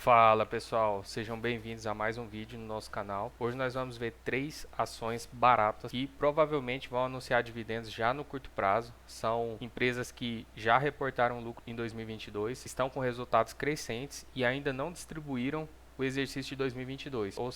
Fala pessoal, sejam bem-vindos a mais um vídeo no nosso canal. Hoje nós vamos ver três ações baratas que provavelmente vão anunciar dividendos já no curto prazo. São empresas que já reportaram lucro em 2022, estão com resultados crescentes e ainda não distribuíram o exercício de 2022, ou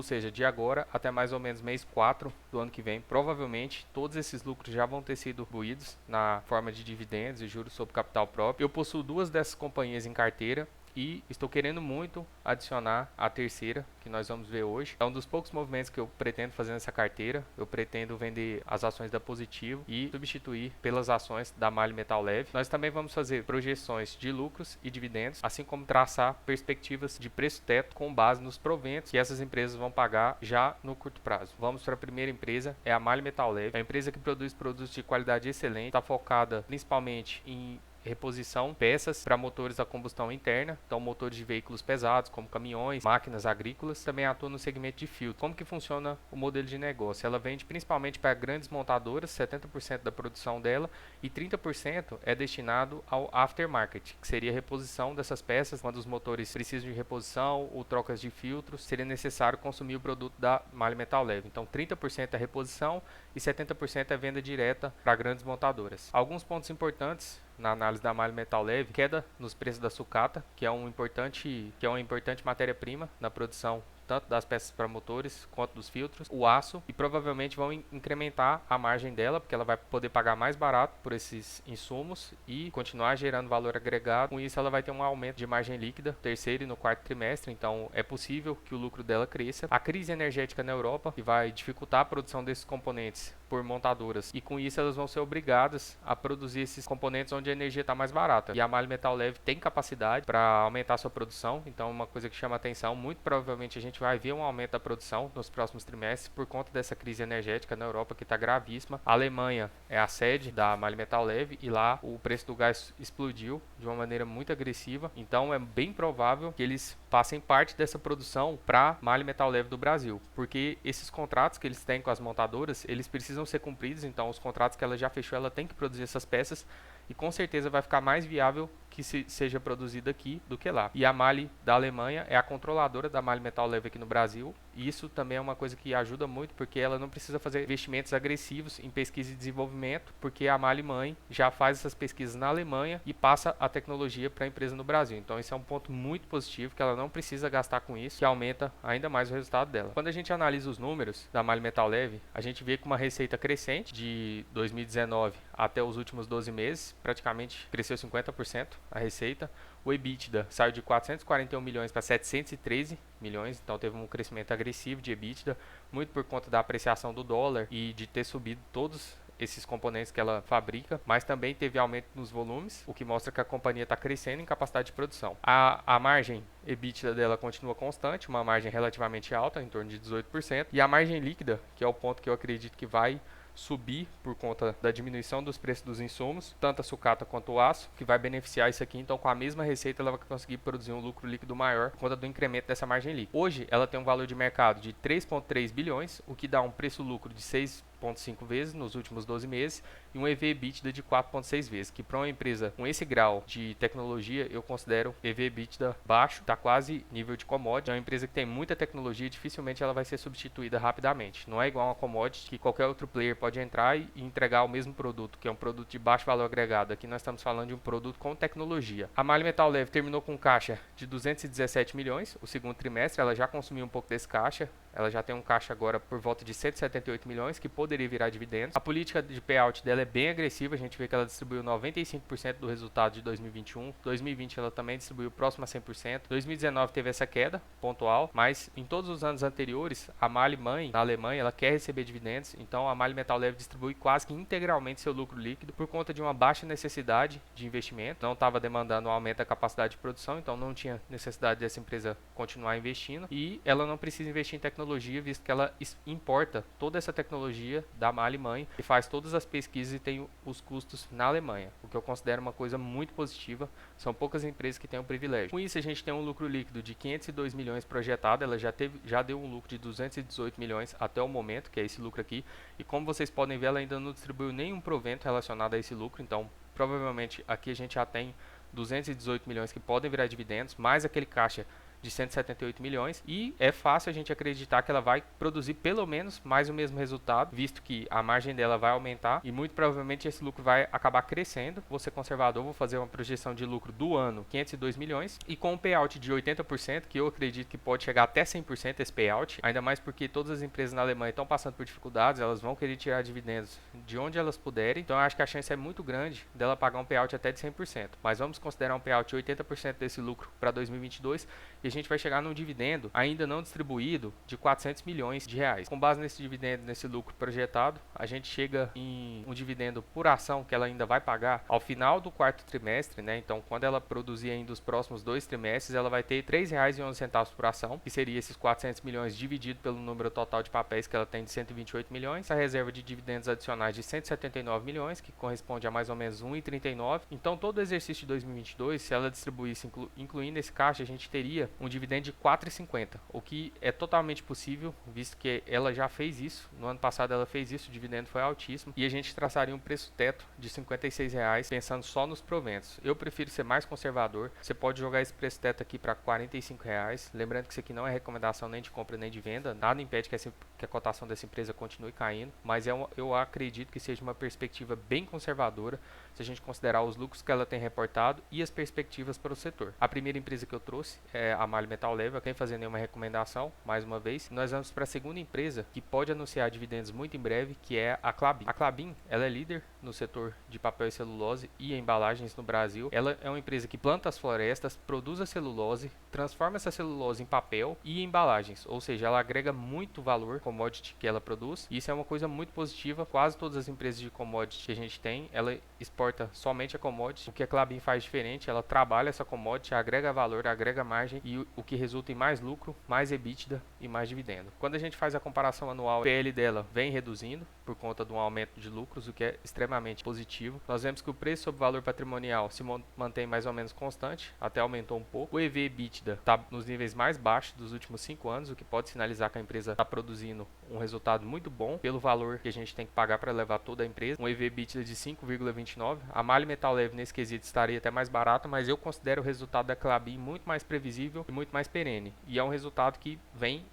seja, de agora até mais ou menos mês 4 do ano que vem, provavelmente todos esses lucros já vão ter sido distribuídos na forma de dividendos e juros sobre capital próprio. Eu possuo duas dessas companhias em carteira e estou querendo muito adicionar a terceira, que nós vamos ver hoje. É um dos poucos movimentos que eu pretendo fazer nessa carteira. Eu pretendo vender as ações da Positivo e substituir pelas ações da MAHLE Metal Leve. Nós também vamos fazer projeções de lucros e dividendos, assim como traçar perspectivas de preço teto com base nos proventos que essas empresas vão pagar já no curto prazo. Vamos para a primeira empresa, é a MAHLE Metal Leve. É uma empresa que produz produtos de qualidade excelente, está focada principalmente em reposição peças para motores a combustão interna, então motores de veículos pesados como caminhões, máquinas agrícolas. Também atua no segmento de filtro. Como que funciona o modelo de negócio? Ela vende principalmente para grandes montadoras, 70% da produção dela, e 30% é destinado ao aftermarket, que seria a reposição dessas peças quando os motores precisam de reposição ou trocas de filtros, seria necessário consumir o produto da MAHLE Metal Leve. Então 30% é reposição e 70% é venda direta para grandes montadoras. Alguns pontos importantes na análise da MAHLE Metal Leve: queda nos preços da sucata, que é uma importante matéria-prima na produção tanto das peças para motores quanto dos filtros, o aço, e provavelmente vão incrementar a margem dela, porque ela vai poder pagar mais barato por esses insumos e continuar gerando valor agregado. Com isso, ela vai ter um aumento de margem líquida no terceiro e no quarto trimestre, então é possível que o lucro dela cresça. A crise energética na Europa, que vai dificultar a produção desses componentes por montadoras, e com isso elas vão ser obrigadas a produzir esses componentes onde a energia está mais barata. E a MAHLE Metal Leve tem capacidade para aumentar sua produção, então uma coisa que chama atenção: muito provavelmente a gente vai ver um aumento da produção nos próximos trimestres por conta dessa crise energética na Europa, que está gravíssima. A Alemanha é a sede da MAHLE Metal Leve e lá o preço do gás explodiu de uma maneira muito agressiva, então é bem provável que eles passem parte dessa produção para a MAHLE Metal Leve do Brasil, porque esses contratos que eles têm com as montadoras, eles precisam ser cumpridos. Então os contratos que ela já fechou, ela tem que produzir essas peças, e com certeza vai ficar mais viável que seja produzida aqui do que lá. E a MAHLE da Alemanha é a controladora da MAHLE Metal Leve aqui no Brasil, e isso também é uma coisa que ajuda muito, porque ela não precisa fazer investimentos agressivos em pesquisa e desenvolvimento, porque a MAHLE mãe já faz essas pesquisas na Alemanha e passa a tecnologia para a empresa no Brasil. Então isso é um ponto muito positivo, que ela não precisa gastar com isso, que aumenta ainda mais o resultado dela. Quando a gente analisa os números da MAHLE Metal Leve, a gente vê com uma receita crescente de 2019 até os últimos 12 meses, praticamente cresceu 50% a receita. O EBITDA saiu de 441 milhões para 713 milhões, então teve um crescimento agressivo de EBITDA, muito por conta da apreciação do dólar e de ter subido todos esses componentes que ela fabrica, mas também teve aumento nos volumes, o que mostra que a companhia está crescendo em capacidade de produção. A margem EBITDA dela continua constante, uma margem relativamente alta, em torno de 18%, e a margem líquida, que é o ponto que eu acredito que vai subir por conta da diminuição dos preços dos insumos, tanto a sucata quanto o aço, que vai beneficiar isso aqui. Então, com a mesma receita, ela vai conseguir produzir um lucro líquido maior por conta do incremento dessa margem líquida. Hoje, ela tem um valor de mercado de 3,3 bilhões, o que dá um preço-lucro de 6,5 vezes nos últimos 12 meses e um EV/EBITDA de 4,6 vezes, que para uma empresa com esse grau de tecnologia eu considero EV/EBITDA baixo, está quase nível de commodity. É uma empresa que tem muita tecnologia e dificilmente ela vai ser substituída rapidamente. Não é igual uma commodity que qualquer outro player pode entrar e entregar o mesmo produto, que é um produto de baixo valor agregado. Aqui nós estamos falando de um produto com tecnologia. A MAHLE Metal Leve terminou com caixa de 217 milhões, o segundo trimestre. Ela já consumiu um pouco desse caixa, ela já tem um caixa agora por volta de 178 milhões, que poderia virar dividendos. A política de payout dela é bem agressiva, a gente vê que ela distribuiu 95% do resultado de 2021, 2020 ela também distribuiu próximo a 100%, 2019 teve essa queda pontual, mas em todos os anos anteriores, a MAHLE mãe, na Alemanha, ela quer receber dividendos, então a MAHLE Metal Leve distribui quase que integralmente seu lucro líquido por conta de uma baixa necessidade de investimento, não estava demandando um aumento da capacidade de produção, então não tinha necessidade dessa empresa continuar investindo, e ela não precisa investir em tecnologia, visto que ela importa toda essa tecnologia da MAHLE mãe e faz todas as pesquisas e tem os custos na Alemanha, o que eu considero uma coisa muito positiva. São poucas empresas que têm o privilégio. Com isso, a gente tem um lucro líquido de 502 milhões projetado, ela já deu um lucro de 218 milhões até o momento, que é esse lucro aqui, e como vocês podem ver, ela ainda não distribuiu nenhum provento relacionado a esse lucro, então provavelmente aqui a gente já tem 218 milhões que podem virar dividendos, mais aquele caixa de 178 milhões e é fácil a gente acreditar que ela vai produzir pelo menos mais o mesmo resultado, visto que a margem dela vai aumentar e muito provavelmente esse lucro vai acabar crescendo. Vou ser conservador, vou fazer uma projeção de lucro do ano 502 milhões e com um payout de 80%, que eu acredito que pode chegar até 100% esse payout, ainda mais porque todas as empresas na Alemanha estão passando por dificuldades, elas vão querer tirar dividendos de onde elas puderem, então eu acho que a chance é muito grande dela pagar um payout até de 100%, mas vamos considerar um payout de 80% desse lucro para 2022 e a gente vai chegar num dividendo ainda não distribuído de 400 milhões de reais. Com base nesse dividendo, nesse lucro projetado, a gente chega em um dividendo por ação que ela ainda vai pagar ao final do quarto trimestre, né? Então, quando ela produzir ainda os próximos 2 trimestres, ela vai ter R$ 3,11 por ação, que seria esses 400 milhões dividido pelo número total de papéis que ela tem de 128 milhões, a reserva de dividendos adicionais de 179 milhões, que corresponde a mais ou menos 1,39. Então, todo o exercício de 2022, se ela distribuísse, incluindo esse caixa, a gente teria um dividendo de 4,50, o que é totalmente possível, visto que ela já fez isso. No ano passado ela fez isso, o dividendo foi altíssimo, e a gente traçaria um preço teto de R$ 56, pensando só nos proventos. Eu prefiro ser mais conservador, você pode jogar esse preço teto aqui para R$ 45, lembrando que isso aqui não é recomendação nem de compra nem de venda, nada impede que a cotação dessa empresa continue caindo, mas eu acredito que seja uma perspectiva bem conservadora, se a gente considerar os lucros que ela tem reportado e as perspectivas para o setor. A primeira empresa que eu trouxe é a MAHLE Metal Leve, eu quero fazer nenhuma recomendação, mais uma vez. Nós vamos para a segunda empresa que pode anunciar dividendos muito em breve, que é a Klabin. A Klabin, ela é líder no setor de papel e celulose e embalagens no Brasil. Ela é uma empresa que planta as florestas, produz a celulose, transforma essa celulose em papel e embalagens, ou seja, ela agrega muito valor commodity que ela produz. E isso é uma coisa muito positiva. Quase todas as empresas de commodity que a gente tem, ela exporta somente a commodity. O que a Klabin faz diferente, ela trabalha essa commodity, agrega valor, agrega margem e o que resulta em mais lucro, mais EBITDA e mais dividendo. Quando a gente faz a comparação anual, o PL dela vem reduzindo por conta de um aumento de lucros, o que é extremamente positivo. Nós vemos que o preço sobre valor patrimonial se mantém mais ou menos constante, até aumentou um pouco. O EV/EBITDA está nos níveis mais baixos dos últimos 5 anos, o que pode sinalizar que a empresa está produzindo um resultado muito bom pelo valor que a gente tem que pagar para levar toda a empresa. Um EV/EBITDA de 5,29. A MAHLE Metal Leve nesse quesito estaria até mais barata, mas eu considero o resultado da Klabin muito mais previsível e muito mais perene. E é um resultado que vem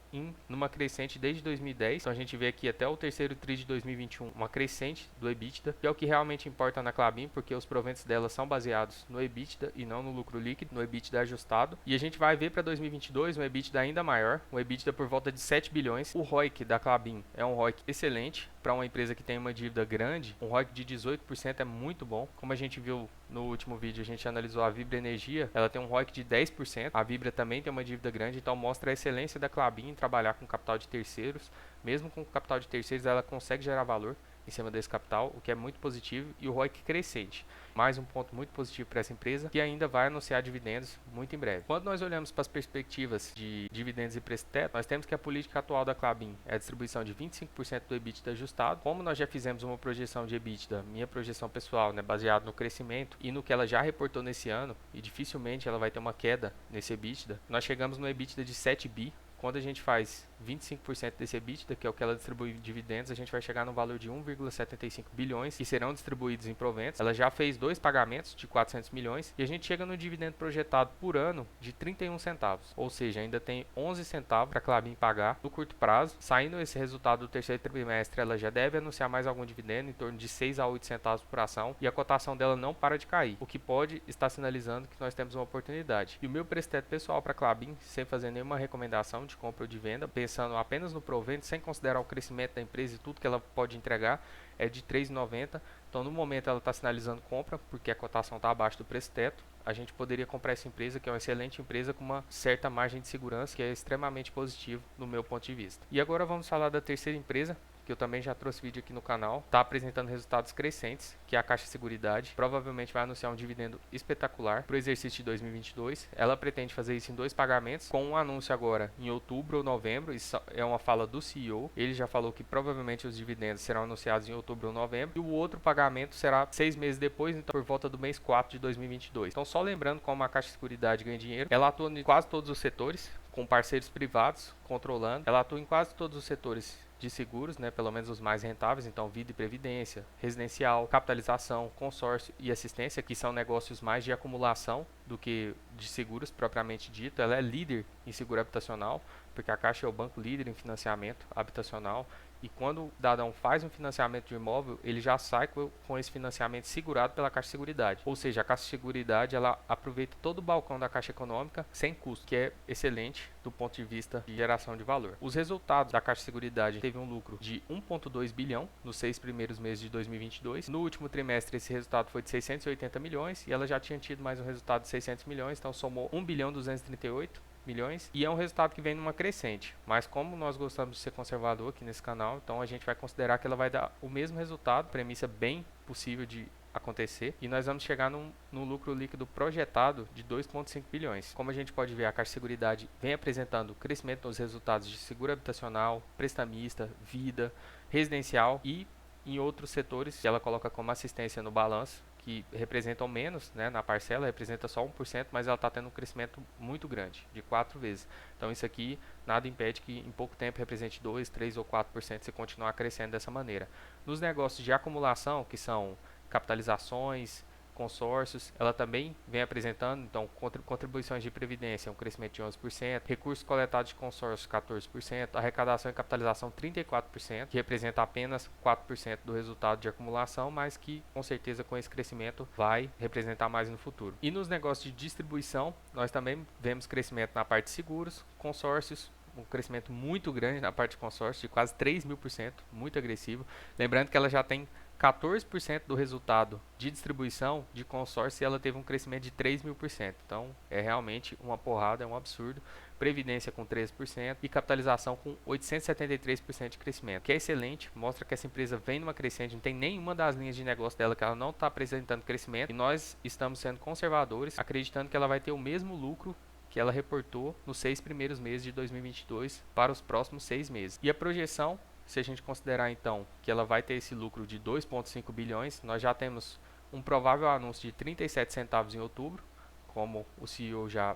numa crescente desde 2010. Então a gente vê aqui até o terceiro tri de 2021 uma crescente do EBITDA, que é o que realmente importa na Klabin, porque os proventos dela são baseados no EBITDA e não no lucro líquido, no EBITDA ajustado. E a gente vai ver para 2022 um EBITDA ainda maior, um EBITDA por volta de 7 bilhões. O ROIC da Klabin é um ROIC excelente para uma empresa que tem uma dívida grande. Um ROIC de 18% é muito bom. Como a gente viu no último vídeo, a gente analisou a Vibra Energia, ela tem um ROIC de 10%. A Vibra também tem uma dívida grande, então mostra a excelência da Klabin em trabalhar com capital de terceiros. Mesmo com capital de terceiros, ela consegue gerar valor em cima desse capital, o que é muito positivo, e o ROIC crescente. Mais um ponto muito positivo para essa empresa, que ainda vai anunciar dividendos muito em breve. Quando nós olhamos para as perspectivas de dividendos e preço teto, nós temos que a política atual da Klabin é a distribuição de 25% do EBITDA ajustado. Como nós já fizemos uma projeção de EBITDA, minha projeção pessoal, né, baseado no crescimento e no que ela já reportou nesse ano, e dificilmente ela vai ter uma queda nesse EBITDA, nós chegamos no EBITDA de 7 bi. Quando a gente faz 25% desse EBITDA, que é o que ela distribui em dividendos, a gente vai chegar no valor de 1,75 bilhões, que serão distribuídos em proventos. Ela já fez 2 pagamentos de 400 milhões e a gente chega no dividendo projetado por ano de 31 centavos. Ou seja, ainda tem 11 centavos para a Klabin pagar no curto prazo. Saindo esse resultado do terceiro trimestre, ela já deve anunciar mais algum dividendo, em torno de 6 a 8 centavos por ação, e a cotação dela não para de cair, o que pode estar sinalizando que nós temos uma oportunidade. E o meu preço teto pessoal para a Klabin, sem fazer nenhuma recomendação de compra ou de venda, pensando apenas no provento, sem considerar o crescimento da empresa e tudo que ela pode entregar, é de R$ 3,90. Então no momento ela está sinalizando compra, porque a cotação está abaixo do preço teto. A gente poderia comprar essa empresa, que é uma excelente empresa com uma certa margem de segurança, que é extremamente positivo no meu ponto de vista. E agora vamos falar da terceira empresa, que eu também já trouxe vídeo aqui no canal, está apresentando resultados crescentes, que é a Caixa Seguridade. Provavelmente vai anunciar um dividendo espetacular para o exercício de 2022. Ela pretende fazer isso em 2 pagamentos, com um anúncio agora em outubro ou novembro. Isso é uma fala do CEO. Ele já falou que provavelmente os dividendos serão anunciados em outubro ou novembro. E o outro pagamento será 6 meses depois, então por volta do mês 4 de 2022. Então só lembrando como a Caixa Seguridade ganha dinheiro, ela atua em quase todos os setores, com parceiros privados controlando. Ela atua em quase todos os setores de seguros, né, pelo menos os mais rentáveis, então vida e previdência, residencial, capitalização, consórcio e assistência, que são negócios mais de acumulação do que de seguros propriamente dito. Ela é líder em seguro habitacional, porque a Caixa é o banco líder em financiamento habitacional. E quando o cidadão faz um financiamento de imóvel, ele já sai com esse financiamento segurado pela Caixa de Seguridade. Ou seja, a Caixa de Seguridade ela aproveita todo o balcão da Caixa Econômica sem custo, que é excelente do ponto de vista de geração de valor. Os resultados da Caixa de Seguridade teve um lucro de 1,2 bilhão nos 6 primeiros meses de 2022. No último trimestre, esse resultado foi de 680 milhões e ela já tinha tido mais um resultado de 600 milhões, então somou 1 bilhão 238 milhões e é um resultado que vem numa crescente, mas como nós gostamos de ser conservador aqui nesse canal, então a gente vai considerar que ela vai dar o mesmo resultado, premissa bem possível de acontecer, e nós vamos chegar num lucro líquido projetado de 2,5 bilhões. Como a gente pode ver, a Caixa de Seguridade vem apresentando crescimento nos resultados de seguro habitacional, prestamista, vida, residencial e em outros setores que ela coloca como assistência no balanço, que representam menos, né, na parcela, representa só 1%, mas ela está tendo um crescimento muito grande, de 4 vezes. Então isso aqui nada impede que em pouco tempo represente 2, 3 ou 4% se continuar crescendo dessa maneira. Nos negócios de acumulação, que são capitalizações, consórcios, ela também vem apresentando, então, contribuições de previdência, um crescimento de 11%, recursos coletados de consórcios, 14%, arrecadação e capitalização, 34%, que representa apenas 4% do resultado de acumulação, mas que, com certeza, com esse crescimento, vai representar mais no futuro. E nos negócios de distribuição, nós também vemos crescimento na parte de seguros, consórcios, um crescimento muito grande na parte de consórcio, de quase 3.000%, muito agressivo. Lembrando que ela já tem 14% do resultado de distribuição de consórcio e ela teve um crescimento de 3.000%. Então, é realmente uma porrada, é um absurdo. Previdência com 13% e capitalização com 873% de crescimento, que é excelente, mostra que essa empresa vem numa crescente, não tem nenhuma das linhas de negócio dela que ela não está apresentando crescimento, e nós estamos sendo conservadores, acreditando que ela vai ter o mesmo lucro que ela reportou nos 6 primeiros meses de 2022 para os próximos 6 meses. E a projeção, se a gente considerar então que ela vai ter esse lucro de 2,5 bilhões, nós já temos um provável anúncio de 37 centavos em outubro, como o CEO já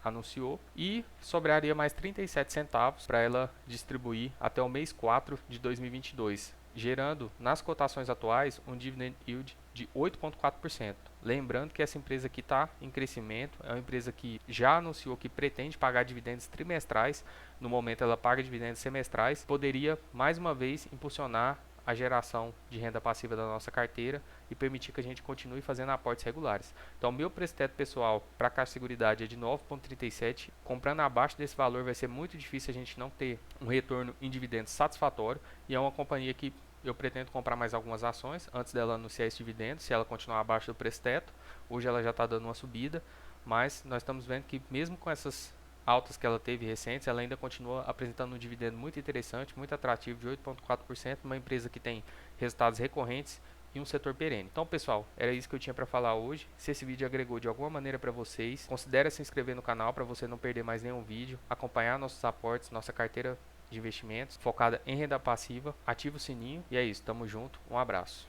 anunciou, e sobraria mais 37 centavos para ela distribuir até o mês 4 de 2022, gerando nas cotações atuais um dividend yield de 8,4%. Lembrando que essa empresa aqui está em crescimento, é uma empresa que já anunciou que pretende pagar dividendos trimestrais, no momento ela paga dividendos semestrais, poderia mais uma vez impulsionar a geração de renda passiva da nossa carteira e permitir que a gente continue fazendo aportes regulares. Então, meu preço-teto pessoal para a Caixa de Seguridade é de 9,37. Comprando abaixo desse valor vai ser muito difícil a gente não ter um retorno em dividendos satisfatório, e é uma companhia que eu pretendo comprar mais algumas ações antes dela anunciar esse dividendo, se ela continuar abaixo do preço-teto. Hoje ela já está dando uma subida, mas nós estamos vendo que mesmo com essas altas que ela teve recentes, ela ainda continua apresentando um dividendo muito interessante, muito atrativo, de 8,4%, uma empresa que tem resultados recorrentes e um setor perene. Então, pessoal, era isso que eu tinha para falar hoje. Se esse vídeo agregou de alguma maneira para vocês, considere se inscrever no canal para você não perder mais nenhum vídeo, acompanhar nossos aportes, nossa carteira de investimentos focada em renda passiva, ativa o sininho e é isso, tamo junto, um abraço.